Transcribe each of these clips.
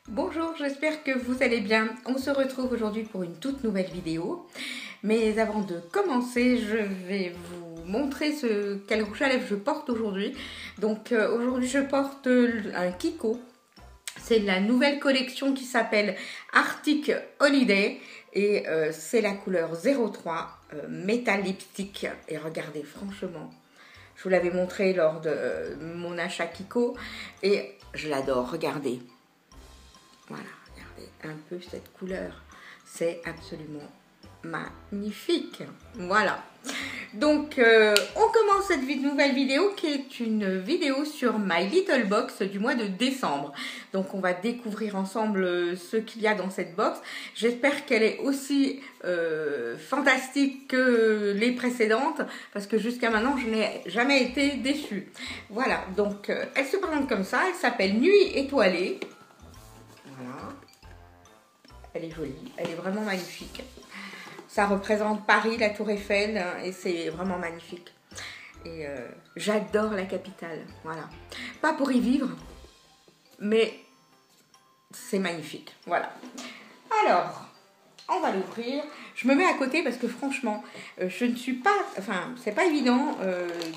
Bonjour, j'espère que vous allez bien. On se retrouve aujourd'hui pour une toute nouvelle vidéo. Mais avant de commencer, je vais vous montrer quel rouge à lèvres je porte aujourd'hui. Donc aujourd'hui je porte un Kiko. C'est la nouvelle collection qui s'appelle Arctic Holiday. Et c'est la couleur 03 Metal Lipstick. Et regardez, franchement, je vous l'avais montré lors de mon achat Kiko. Et je l'adore, regardez. Voilà, regardez un peu cette couleur. C'est absolument magnifique. Voilà. Donc, on commence cette nouvelle vidéo qui est une vidéo sur My Little Box du mois de décembre. Donc, on va découvrir ensemble ce qu'il y a dans cette box. J'espère qu'elle est aussi fantastique que les précédentes parce que jusqu'à maintenant, je n'ai jamais été déçue. Voilà, donc elle se présente comme ça. Elle s'appelle Nuit étoilée. Voilà. Elle est jolie, elle est vraiment magnifique. Ça représente Paris, la Tour Eiffel, et c'est vraiment magnifique. Et j'adore la capitale, voilà. Pas pour y vivre, mais c'est magnifique, voilà. Alors, on va l'ouvrir. Je me mets à côté parce que franchement, je ne suis pas... Enfin, c'est pas évident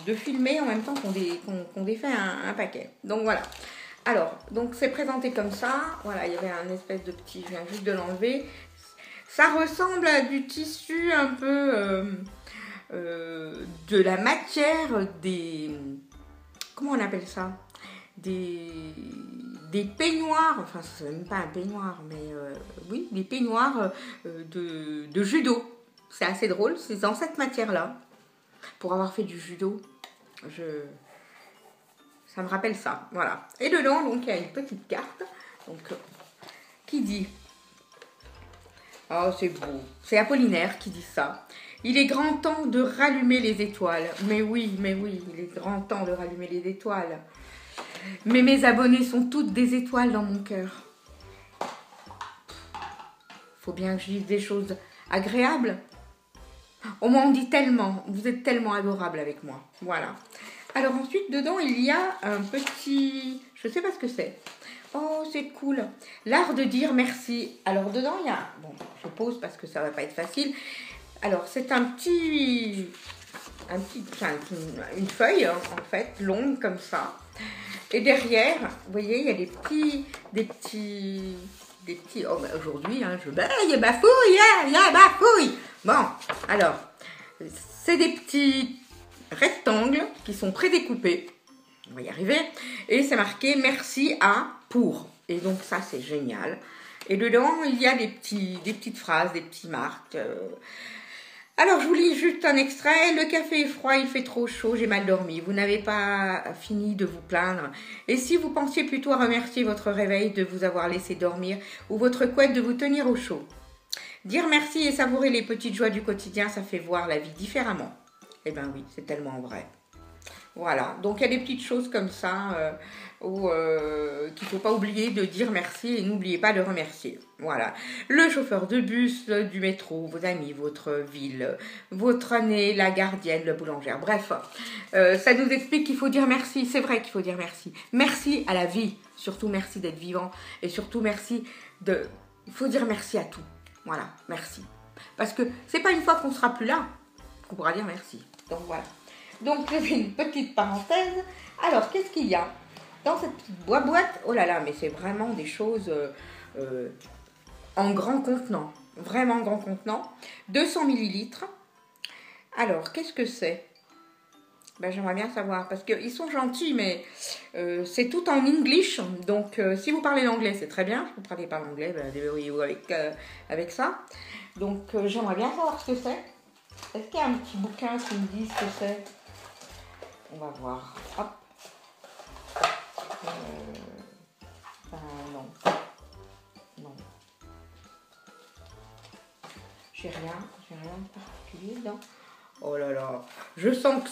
de filmer en même temps qu'on défait un paquet. Donc voilà. Alors, donc c'est présenté comme ça. Voilà, il y avait un espèce de petit... Je viens juste de l'enlever. Ça ressemble à du tissu un peu de la matière des... Comment on appelle ça? Des peignoirs, enfin c'est même pas un peignoir, mais oui, des peignoirs de judo. C'est assez drôle, c'est dans cette matière-là. Pour avoir fait du judo, ça me rappelle ça, voilà. Et dedans, donc, il y a une petite carte, donc, qui dit... Oh, c'est beau. C'est Apollinaire qui dit ça. Il est grand temps de rallumer les étoiles. Mais oui, il est grand temps de rallumer les étoiles. Mais mes abonnés sont toutes des étoiles dans mon cœur. Faut bien que je dise des choses agréables. On m'en dit tellement. Vous êtes tellement adorables avec moi. Voilà. Alors ensuite, dedans, il y a un petit... Je ne sais pas ce que c'est. Oh, c'est cool. L'art de dire merci. Alors, dedans, il y a... Bon, je pose parce que ça va pas être facile. Alors, c'est une feuille, hein, en fait, longue comme ça. Et derrière, vous voyez, il y a des petits... Oh, bah, aujourd'hui, hein, il y a bafouille, il y a bafouille. Bon, alors, c'est des petits rectangles qui sont prédécoupés. On va y arriver. Et c'est marqué merci à pour. Et donc ça c'est génial. Et dedans il y a des petites phrases, des petites marques. Alors je vous lis juste un extrait. Le café est froid, il fait trop chaud, j'ai mal dormi. Vous n'avez pas fini de vous plaindre. Et si vous pensiez plutôt à remercier votre réveil de vous avoir laissé dormir ou votre couette de vous tenir au chaud. Dire merci et savourer les petites joies du quotidien, ça fait voir la vie différemment. Eh ben oui, c'est tellement vrai. Voilà, donc il y a des petites choses comme ça qu'il ne faut pas oublier de dire merci et n'oubliez pas de remercier. Voilà, le chauffeur de bus, du métro, vos amis, votre ville, votre année, la gardienne, la boulangère, bref. Ça nous explique qu'il faut dire merci, c'est vrai qu'il faut dire merci. Merci à la vie, surtout merci d'être vivant et surtout merci de... Il faut dire merci à tout, voilà, merci. Parce que c'est pas une fois qu'on sera plus là qu'on pourra dire merci, donc voilà. Donc, je fais une petite parenthèse. Alors, qu'est-ce qu'il y a dans cette petite boîte? Oh là là, mais c'est vraiment des choses en grand contenant. Vraiment grand contenant. 200 ml. Alors, qu'est-ce que c'est? Ben, j'aimerais bien savoir. Parce qu'ils sont gentils, mais c'est tout en English. Donc, si vous parlez l'anglais, c'est très bien. Si vous ne parlez pas l'anglais, ben, débrouillez-vous avec ça. Donc, j'aimerais bien savoir ce que c'est. Est-ce qu'il y a un petit bouquin qui me dit ce que c'est? On va voir. Hop. Non. Non. J'ai rien de particulier dedans. Oh là là. Je sens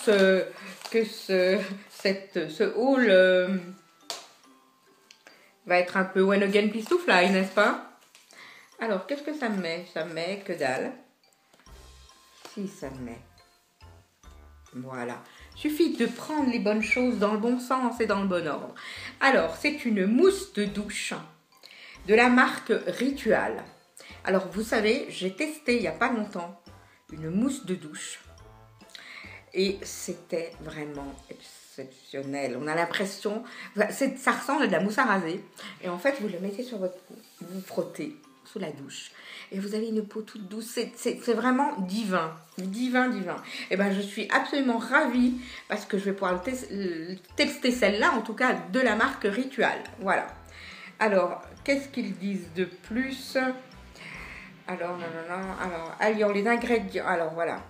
que ce haul va être un peu one again please to fly, n'est-ce pas? Alors, qu'est-ce que ça me met? Ça me met que dalle. Si, ça me met. Voilà. Suffit de prendre les bonnes choses dans le bon sens et dans le bon ordre. Alors, c'est une mousse de douche de la marque Ritual. Alors vous savez, j'ai testé il n'y a pas longtemps une mousse de douche et c'était vraiment exceptionnel. On a l'impression, ça ressemble à de la mousse à raser et en fait vous le mettez sur votre peau, vous frottez sous la douche et vous avez une peau toute douce, c'est vraiment divin, divin, divin. Et ben je suis absolument ravie parce que je vais pouvoir tester celle-là, en tout cas de la marque Ritual. Voilà. Alors, qu'est-ce qu'ils disent de plus? Alors, alors, les ingrédients, alors voilà.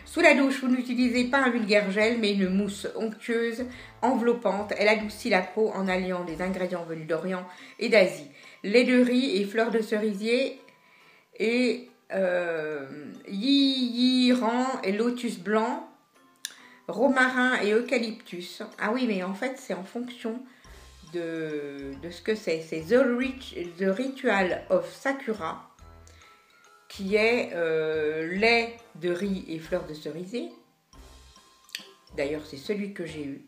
Sous la douche, vous n'utilisez pas un vulgaire gel, mais une mousse onctueuse, enveloppante. Elle adoucit la peau en alliant des ingrédients venus d'Orient et d'Asie. Lait de riz et fleurs de cerisier et yiran et lotus blanc, romarin et eucalyptus. Ah oui, mais en fait, c'est en fonction de ce que c'est. C'est The Ritual of Sakura, qui est lait de riz et fleurs de cerisier. D'ailleurs, c'est celui que j'ai eu.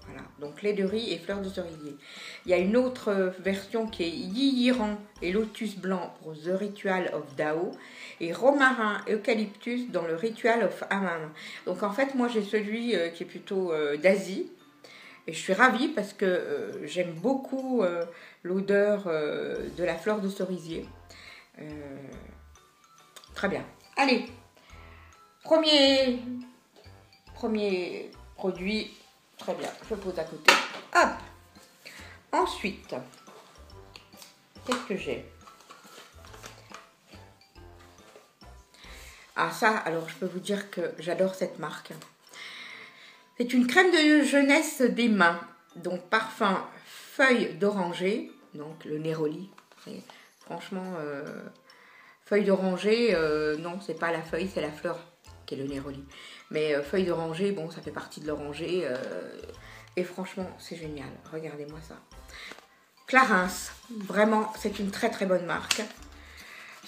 Voilà, donc lait de riz et fleurs de cerisier. Il y a une autre version qui est yiran et lotus blanc pour The Ritual of Dao et romarin eucalyptus dans le Ritual of Hammam. Donc en fait, moi j'ai celui qui est plutôt d'Asie et je suis ravie parce que j'aime beaucoup l'odeur de la fleur de cerisier. Très bien. Allez, premier produit. Très bien, je pose à côté. Hop. Ensuite, qu'est-ce que j'ai? Ah ça, alors je peux vous dire que j'adore cette marque. C'est une crème de jeunesse des mains. Donc parfum feuille d'oranger, donc le Neroli. Franchement, feuille d'oranger, non, c'est pas la feuille, c'est la fleur qui est le Neroli. Mais feuille d'oranger, bon, ça fait partie de l'oranger. Et franchement, c'est génial. Regardez-moi ça. Clarins, vraiment, c'est une très très bonne marque.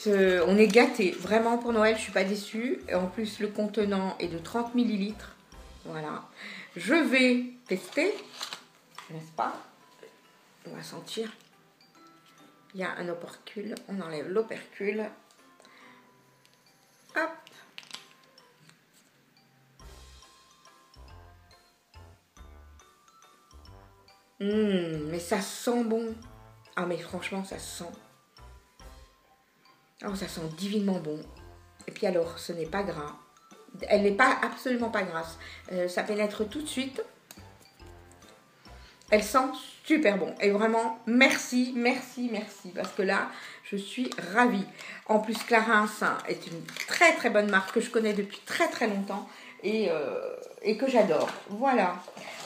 On est gâtés. Vraiment, pour Noël, je suis pas déçue. Et en plus, le contenant est de 30 ml. Voilà. Je vais tester, n'est-ce pas? On va sentir. Il y a un opercule. On enlève l'opercule. Hop. Mais ça sent bon. Ah mais franchement ça sent. Oh ça sent divinement bon. Et puis alors ce n'est pas gras. Elle n'est pas absolument pas grasse. Ça pénètre tout de suite. Elle sent super bon. Et vraiment merci, merci, merci. Parce que là je suis ravie. En plus Clarins est une très très bonne marque que je connais depuis très très longtemps. Et que j'adore. Voilà.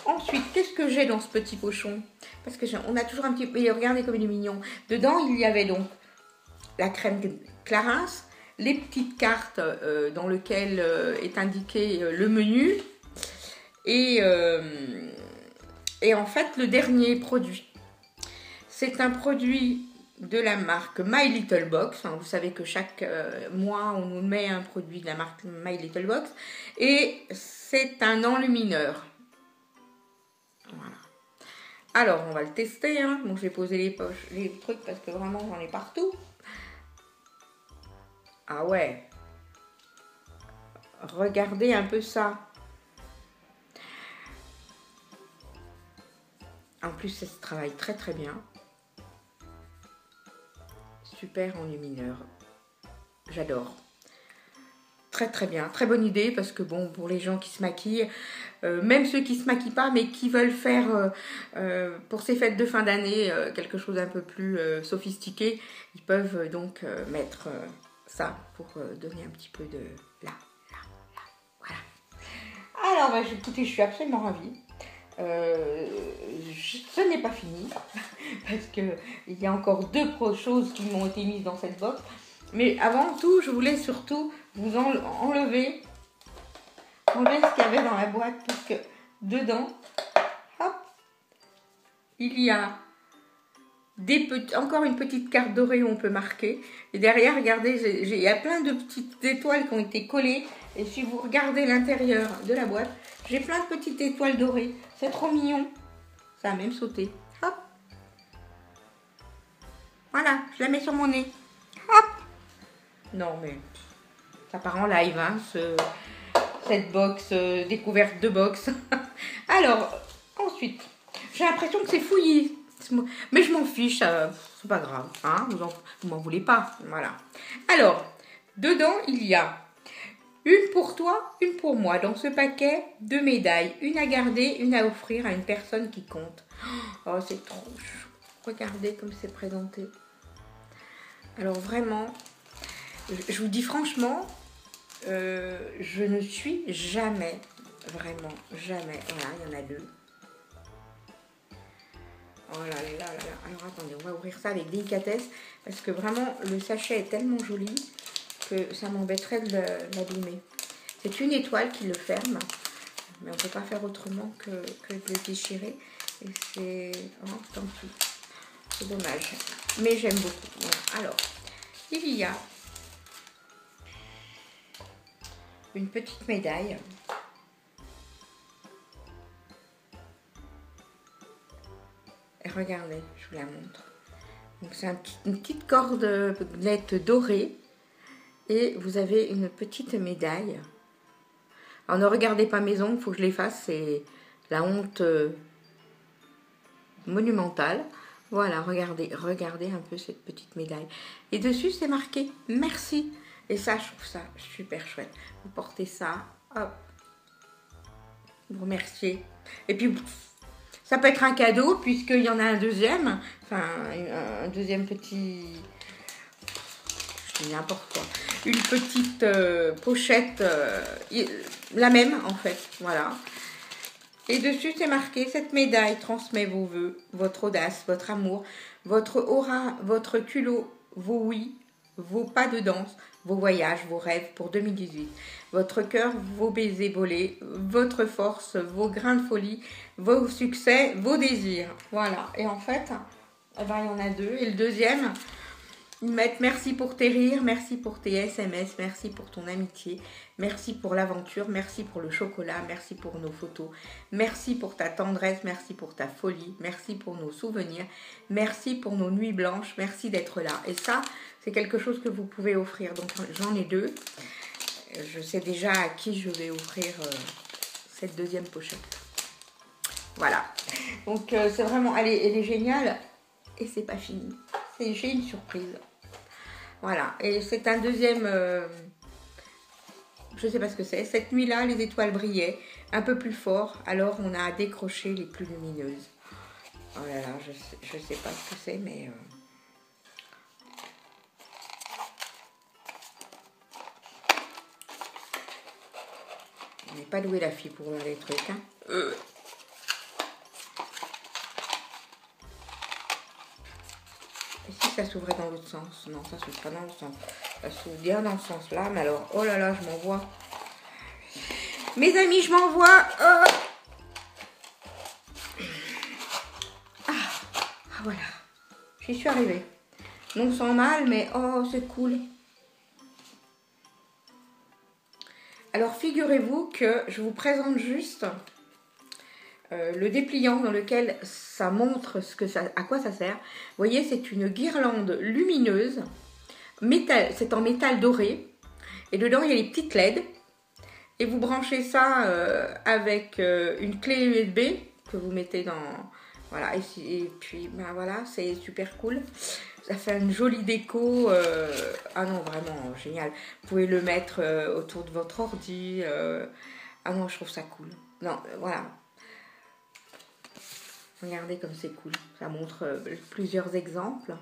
Ensuite, qu'est-ce que j'ai dans ce petit pochon? Parce que on a toujours un petit peu... Regardez comme il est mignon. Dedans, il y avait donc la crème Clarins, les petites cartes dans lesquelles est indiqué le menu. Et en fait, le dernier produit, c'est un produit de la marque My Little Box. Vous savez que chaque mois, on nous met un produit de la marque My Little Box. Et c'est un enlumineur. Voilà. Alors, on va le tester. Hein. Bon, je vais poser les trucs parce que vraiment, j'en ai partout. Ah ouais. Regardez un peu ça. En plus, ça se travaille très très bien. Super enlumineur. J'adore. Très très bien, très bonne idée parce que bon, pour les gens qui se maquillent, même ceux qui se maquillent pas mais qui veulent faire pour ces fêtes de fin d'année quelque chose un peu plus sophistiqué, ils peuvent donc mettre ça pour donner un petit peu de là, voilà. Alors bah, écoutez, je suis absolument ravie. Ce n'est pas fini parce que il y a encore deux choses qui m'ont été mises dans cette box. Mais avant tout, je voulais surtout vous enlever ce qu'il y avait dans la boîte. Parce que dedans, hop, il y a encore une petite carte dorée où on peut marquer. Et derrière, regardez, il y a plein de petites étoiles qui ont été collées. Et si vous regardez l'intérieur de la boîte, j'ai plein de petites étoiles dorées. C'est trop mignon. Ça a même sauté. Hop. Voilà, je la mets sur mon nez. Hop. Non, mais ça part en live, hein, cette box, découverte de box. Alors, ensuite, j'ai l'impression que c'est fouillis. Mais je m'en fiche, c'est pas grave, hein, vous m'en voulez pas, voilà. Alors, dedans, il y a une pour toi, une pour moi. Dans ce paquet, 2 médailles, une à garder, une à offrir à une personne qui compte. Oh, c'est trop chou. Regardez comme c'est présenté. Alors vraiment, je vous dis franchement, je ne suis jamais, vraiment, jamais. Voilà, il y en a 2. Oh là là là là. Alors attendez, on va ouvrir ça avec délicatesse parce que vraiment le sachet est tellement joli que ça m'embêterait de l'abîmer. C'est une étoile qui le ferme, mais on ne peut pas faire autrement que de le déchirer. Et c'est... Oh, tant pis. C'est dommage. Mais j'aime beaucoup. Voilà. Alors, il y a une petite médaille. Et regardez, je vous la montre. Donc c'est une petite cordelette dorée. Et vous avez une petite médaille. Alors ne regardez pas mes ongles, il faut que je les fasse. C'est la honte monumentale. Voilà, regardez un peu cette petite médaille. Et dessus, c'est marqué « Merci ». Et ça, je trouve ça super chouette. Vous portez ça, hop, vous remerciez. Et puis, ça peut être un cadeau, puisqu'il y en a un deuxième. Enfin, un deuxième petit... Je dis n'importe quoi. Une petite pochette, la même, en fait. Voilà. Et dessus, c'est marqué « Cette médaille transmet vos vœux, votre audace, votre amour, votre aura, votre culot, vos oui, vos pas de danse, vos voyages, vos rêves pour 2018. Votre cœur, vos baisers volés, votre force, vos grains de folie, vos succès, vos désirs. » Voilà. Et en fait, eh ben, il y en a 2. Et le deuxième... Ils mettent merci pour tes rires, merci pour tes SMS, merci pour ton amitié, merci pour l'aventure, merci pour le chocolat, merci pour nos photos, merci pour ta tendresse, merci pour ta folie, merci pour nos souvenirs, merci pour nos nuits blanches, merci d'être là. Et ça, c'est quelque chose que vous pouvez offrir. Donc j'en ai 2. Je sais déjà à qui je vais offrir cette deuxième pochette. Voilà. Donc c'est vraiment, elle est géniale et c'est pas fini. J'ai une surprise. Voilà, et c'est un deuxième, je ne sais pas ce que c'est. Cette nuit-là, les étoiles brillaient un peu plus fort, alors on a décroché les plus lumineuses. Oh là là, je sais pas ce que c'est, mais... On n'est pas doué la fille pour voir les trucs, hein. Et si ça s'ouvrait dans l'autre sens? Non, ça s'ouvre pas dans l'autre sens. Ça s'ouvre bien dans ce sens-là, mais alors, oh là là, je m'envoie. Mes amis, je m'envoie. Oh. Ah, voilà. J'y suis arrivée. Donc, sans mal, mais oh, c'est cool. Alors, figurez-vous que je vous présente juste le dépliant dans lequel ça montre à quoi ça sert. Vous voyez, c'est une guirlande lumineuse. C'est en métal doré. Et dedans, il y a les petites LED. Et vous branchez ça avec une clé USB que vous mettez dans... Voilà, et puis, ben voilà, c'est super cool. Ça fait une jolie déco. Ah non, vraiment, génial. Vous pouvez le mettre autour de votre ordi. Ah non, je trouve ça cool. Non, voilà. Regardez comme c'est cool. Ça montre plusieurs exemples.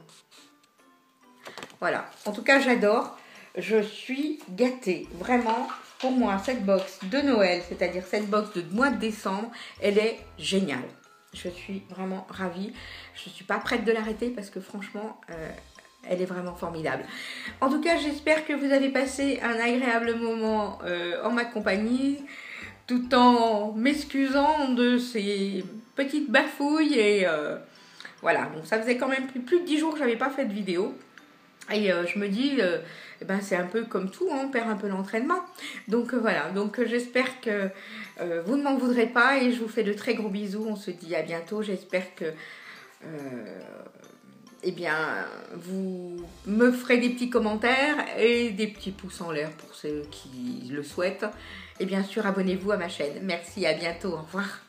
Voilà. En tout cas, j'adore. Je suis gâtée. Vraiment, pour moi, cette box de Noël, c'est-à-dire cette box de mois de décembre, elle est géniale. Je suis vraiment ravie. Je ne suis pas prête de l'arrêter parce que franchement, elle est vraiment formidable. En tout cas, j'espère que vous avez passé un agréable moment en ma compagnie, tout en m'excusant de ces petites bafouilles. Et voilà, donc ça faisait quand même plus de 10 jours que je n'avais pas fait de vidéo. Et je me dis, eh ben, c'est un peu comme tout, hein, on perd un peu l'entraînement. Donc voilà, donc j'espère que vous ne m'en voudrez pas et je vous fais de très gros bisous. On se dit à bientôt. J'espère que eh bien, vous me ferez des petits commentaires et des petits pouces en l'air pour ceux qui le souhaitent. Et bien sûr, abonnez-vous à ma chaîne. Merci, à bientôt, au revoir.